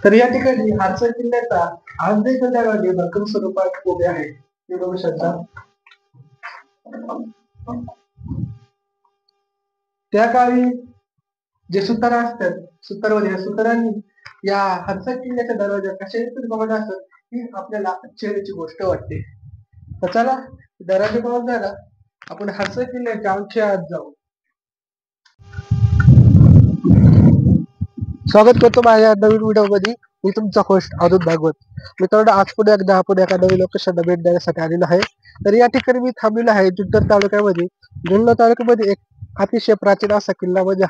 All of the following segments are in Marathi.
तर या ठिकाणी हातसर किल्ल्याचा आज देखील त्या गावी भक्कम स्वरूपात उभे आहे ते बघू शकता. त्या काळी जे सुतार असतात सुतारवाले सुतारांनी या हातसर किल्ल्याच्या दरवाजा कशा बघत असत ही आपल्याला आश्चर्याची गोष्ट वाटते. तर चला दरवाजा बघून झाला आपण हातसर किल्ल्याच्या आणखी आत जाऊ. स्वागत करतो माझ्या नवीन व्हिडिओ मध्ये. मी तुमचा होस्ट अरुण भागवत. मित्रांनो आज पुन्हा एकदा आपण एका नवीन लोकेशनला भेट देण्यासाठी आलेलो आहे. तर या ठिकाणी मी थांबलेलो आहे जुन्नर तालुक्यामध्ये. जुन्नर तालुक्यामध्ये एक अतिशय प्राचीन असा किल्ला म्हणजे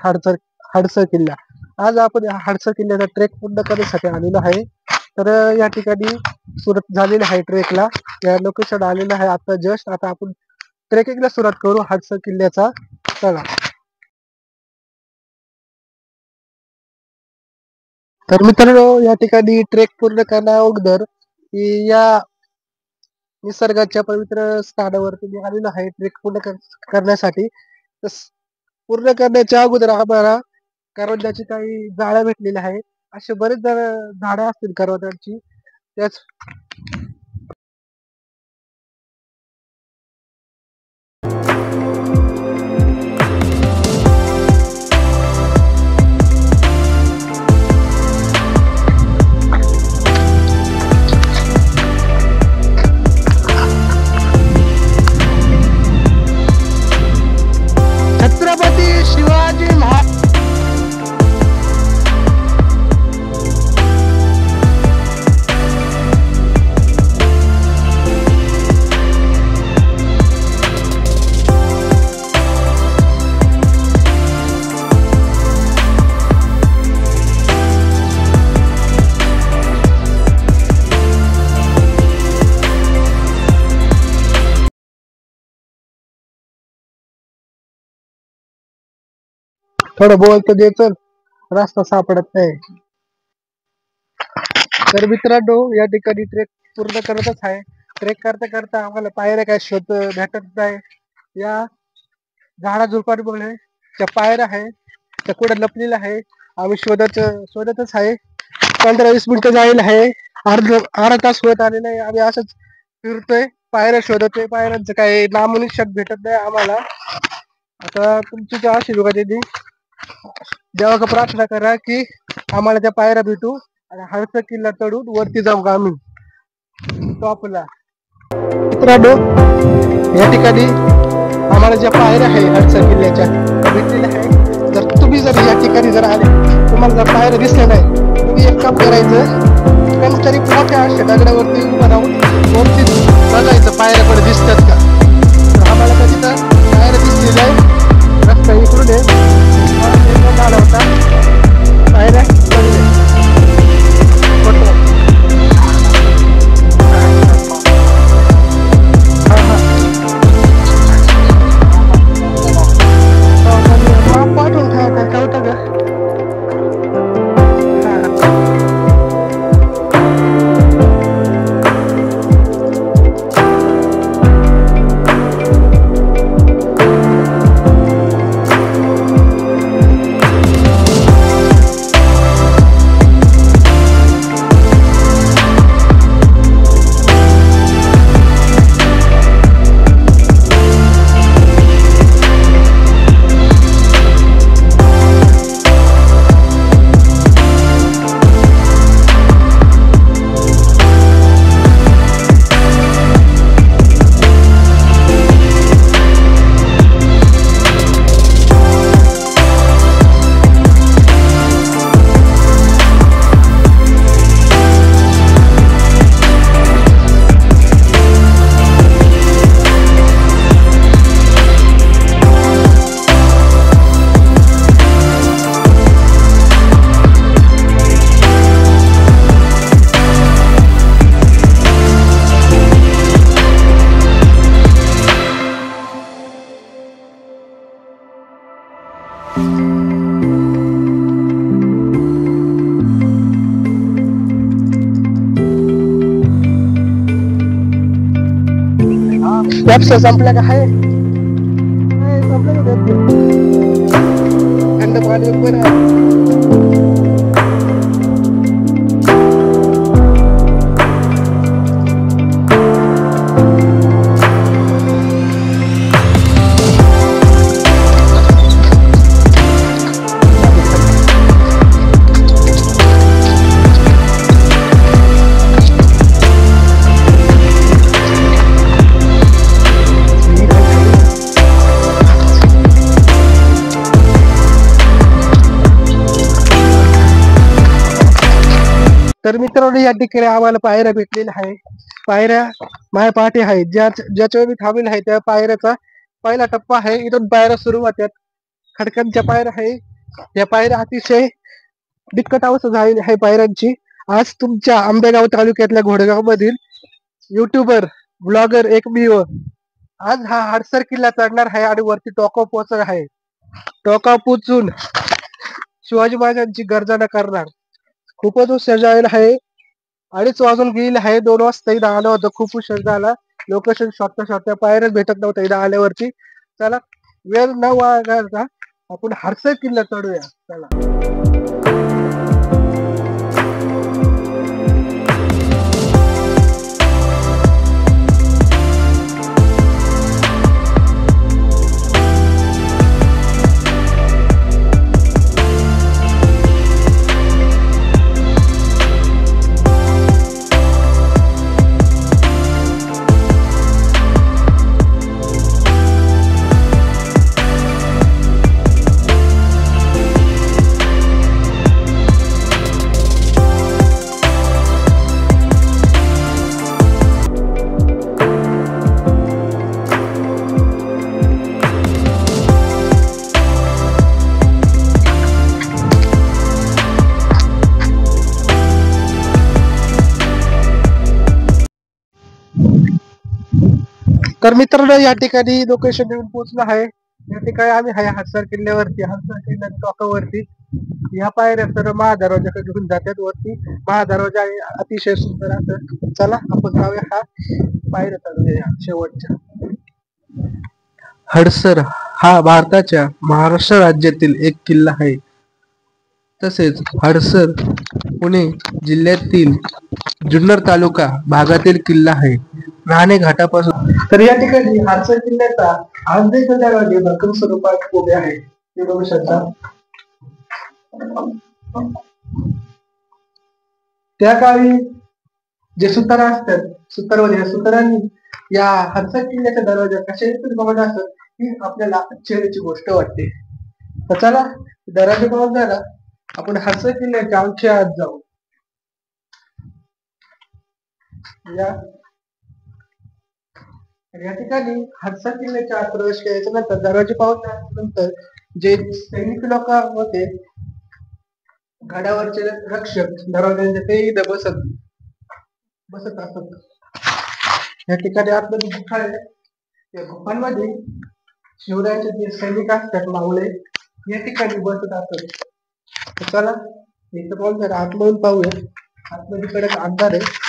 हडसर किल्ला. आज आपण या हडसर किल्ल्याचा ट्रेक पूर्ण करण्यासाठी आलेलो आहे. तर या ठिकाणी सुरुवात झालेली आहे ट्रेकला. या लोकेशन आलेलं आहे आता जस्ट. आता आपण ट्रेकिंगला सुरुवात करू हडसर किल्ल्याचा. चला. तर मित्रांनो या ठिकाणी ट्रेक पूर्ण करण्या अगोदर या निसर्गाच्या पवित्र स्थानावरती मी आलेलो आहे ट्रेक पूर्ण करण्यासाठी. पूर्ण करण्याच्या अगोदर आम्हाला करवंदाची काही जाळ्या भेटलेल्या आहे. असे बरेच झाडं असतील करवंदाची. त्याच छत्रपती शिवाजी महाराज थोडं बोलतं द्यायचं रस्ता सापडत नाही. तर मित्रांनो या ठिकाणी ट्रेक पूर्ण करतच आहे. ट्रेक करता करता आम्हाला पायऱ्या काय शोध भेटत नाही. या झाडा झुडपांमुळे त्या पायऱ्या आहे त्या कुठे लपलेल्या आहे. आम्ही शोधतच आहे. 15-20 मिनिटं जाईल आहे. अर्धा तास होत आलेला आहे. आम्ही असंच फिरतोय पायऱ्या शोधतोय. पायऱ्यांचं काही नामनिशाण भेटत नाही आम्हाला. आता तुमची त्या आशीर्वाद दिली देवा का प्रार्थना करा की आम्हाला त्या पायऱ्या भेटू आणि हडसर किल्ला चढून वरती जाऊ आम्ही टॉपला. मित्रांनो या ठिकाणी आम्हाला ज्या पायऱ्या आहे हडसर किल्ल्याच्या भेटलेल्या आहे. जर तुम्ही जर या ठिकाणी जर आले तुम्हाला जर पायऱ्या दिसल्या नाही तुम्ही एक काम करायचं कोणतरी मोठ्या अशा दगडावरती उभं राहून वरती बघायचं पायऱ्या पण दिसतात का. तर आम्हाला कधी तर पायऱ्या दिसलेल्या आहे. रस्ता इकडून झाला होता पायऱ्या पडले. पाठवून ठेवा काय होतं का. व्यवसाय संपला का आहे संपलं का थंड पाणी पण आहे. तर मित्रांनो या ठिकाणी आम्हाला पायऱ्या भेटलेल्या आहे. पायऱ्या माझ्या पाठी आहे, ज्याच्यावर मी थांबलेला आहे त्या पायऱ्याचा पहिला टप्पा आहे. इथून पायऱ्या सुरू होतात, खडकांच्या पायऱ्या आहे. या पायऱ्या अतिशय बिकट अवस्था झालेली आहे पायऱ्यांची. आज तुमच्या आंबेगाव तालुक्यातल्या घोडेगाव मधील युट्यूबर ब्लॉगर एकमेव आज हा हडसर किल्ला चढणार आहे आणि वरती टोकावर पोहोचणार आहे. टोकावर पोहोचून शिवाजी महाराजांची गर्जना करणार. खूपच उशीर झालेला आहे, 2:30 वाजून गेलेले आहे. 2 वाजता इथं आलो होतो, खूप उशीर झाला. लोकेशन शॉर्टच्या पायऱ्याच भेटत नव्हतं इथं आल्यावरती. चला वेळ न वाढवता आपण हडसर किल्ला चढूया. चला तर मित्रांनो या ठिकाणी लोकेशन येऊन पोहोचलो आहे. या ठिकाणी आम्ही आहे हडसर किल्ल्यावरती. हडसर किल्ल्याच्या टोकावरती या पायऱ्या सर्व महादरवाजाकडे घेऊन जातात. वरती महादरवाजा आहे, अतिशय सुंदर असं. चला आपण जाऊया हा पायऱ्या चढूया शेवटच्या. हडसर हा भारताच्या महाराष्ट्र राज्यातील एक किल्ला आहे. तसेच हडसर पुणे जिल्ह्यातील जुन्नर तालुका भागातील किल्ला आहे. राणे घाटापासून तर या ठिकाणी हडसर किल्ल्याचा आज देखील दरवाजे भक्कम स्वरूपात उभे आहे. ते बघू शकता. त्या काळी जे सुतार असतात, सुतारांनी या हडसर किल्ल्याचा दरवाजा कशाने बघत असत ही आपल्याला आश्चर्याची गोष्ट वाटते. तर चला दरवाजा पाहून झाला, आपण हडसर किल्ल्याच्या आणखी आत जाऊ. या ठिकाणी हडसर किल्ल्याच्या आत प्रवेश केल्याच्या नंतर दरवाजे पाहून झाल्यानंतर जे सैनिक लोक होते, गडावरचे रक्षक दरवाज्यांचे, ते इथं बसत असत. या ठिकाणी आतमध्ये गुफा आहे. त्या गुफांमध्ये शिवरायांचे जे सैनिक असतात मावळे या ठिकाणी बसत असत. चला इथं पाहून जरा आतमधून पाहूया. आतमध्ये कडक अंधार आहे.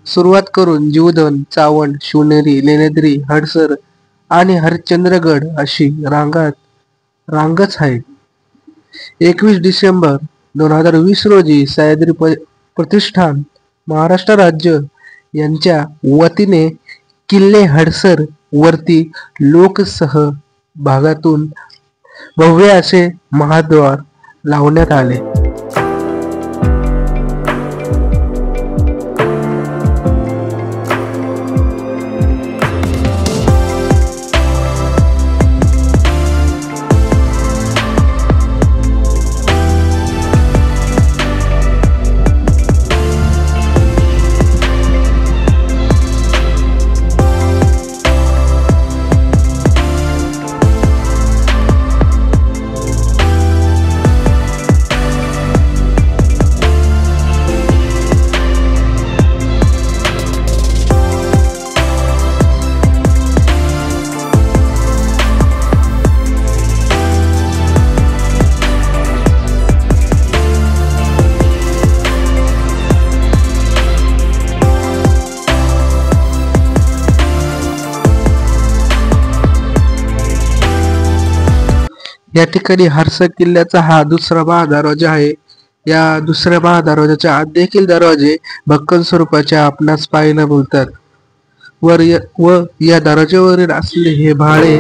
सुरुवात करून जीवधन, चावंड, शिवनेरी, लेण्याद्री, हडसर आणि हरिश्चंद्रगड अशी रांगच आहे. 21 डिसेंबर 2020 रोजी सह्याद्री प्रतिष्ठान महाराष्ट्र राज्य यांच्या वतीने किल्ले हडसर वरती लोकसह भागातून भव्य असे महाद्वार लावण्यात आले. या ठिकाणी हडसर किल्ल्याचा हा दुसरा महादरवाजा आहे. या दुसऱ्या महादरवाजाच्या आत देखील दरवाजे भक्कम स्वरूपाचे आपणास पाहायला मिळतात. व या दरवाज्यावरील असलेले हे भाळे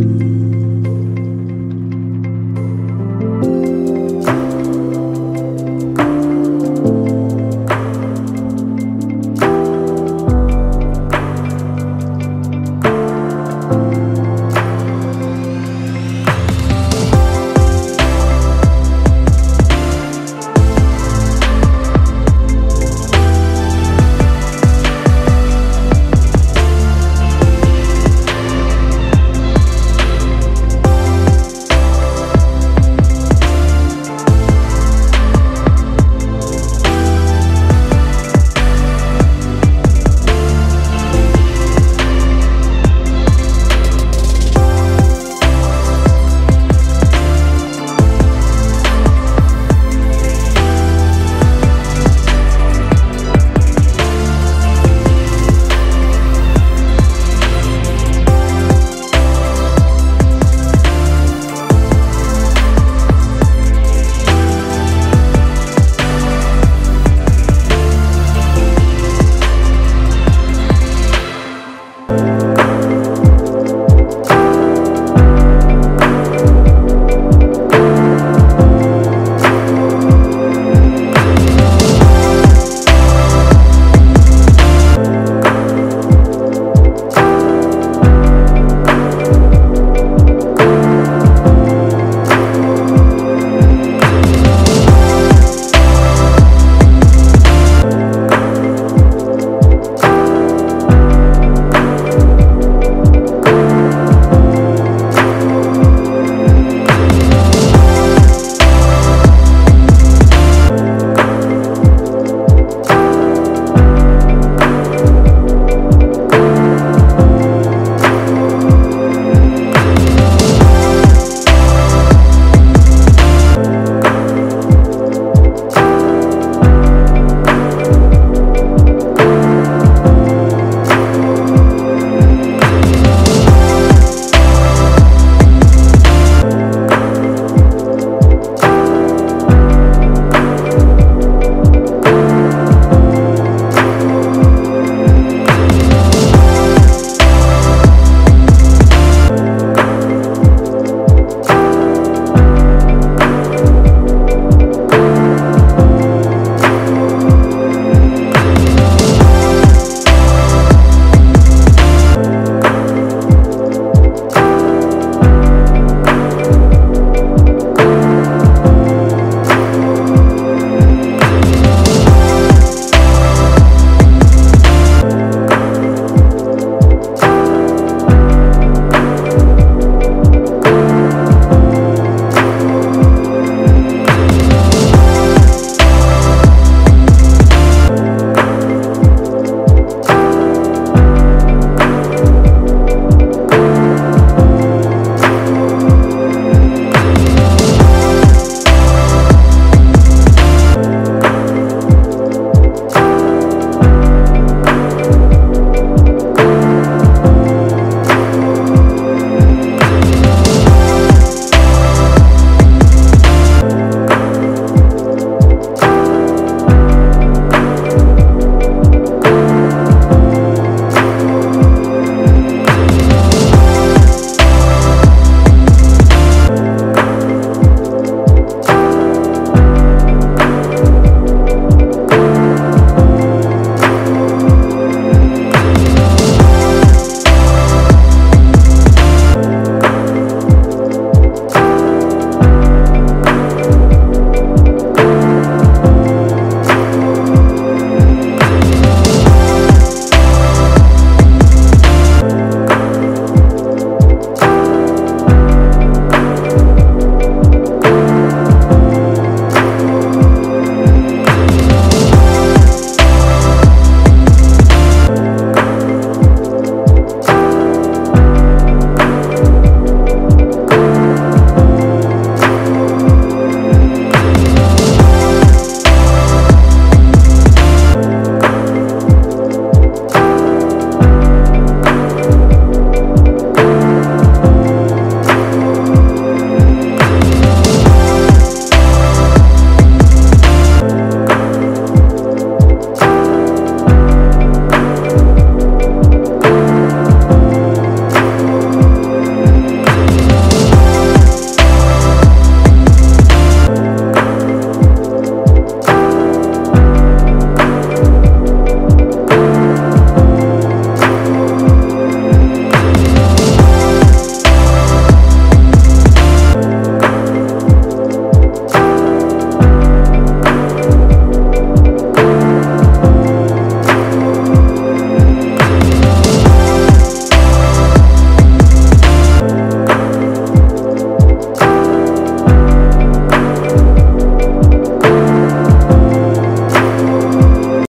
आहे.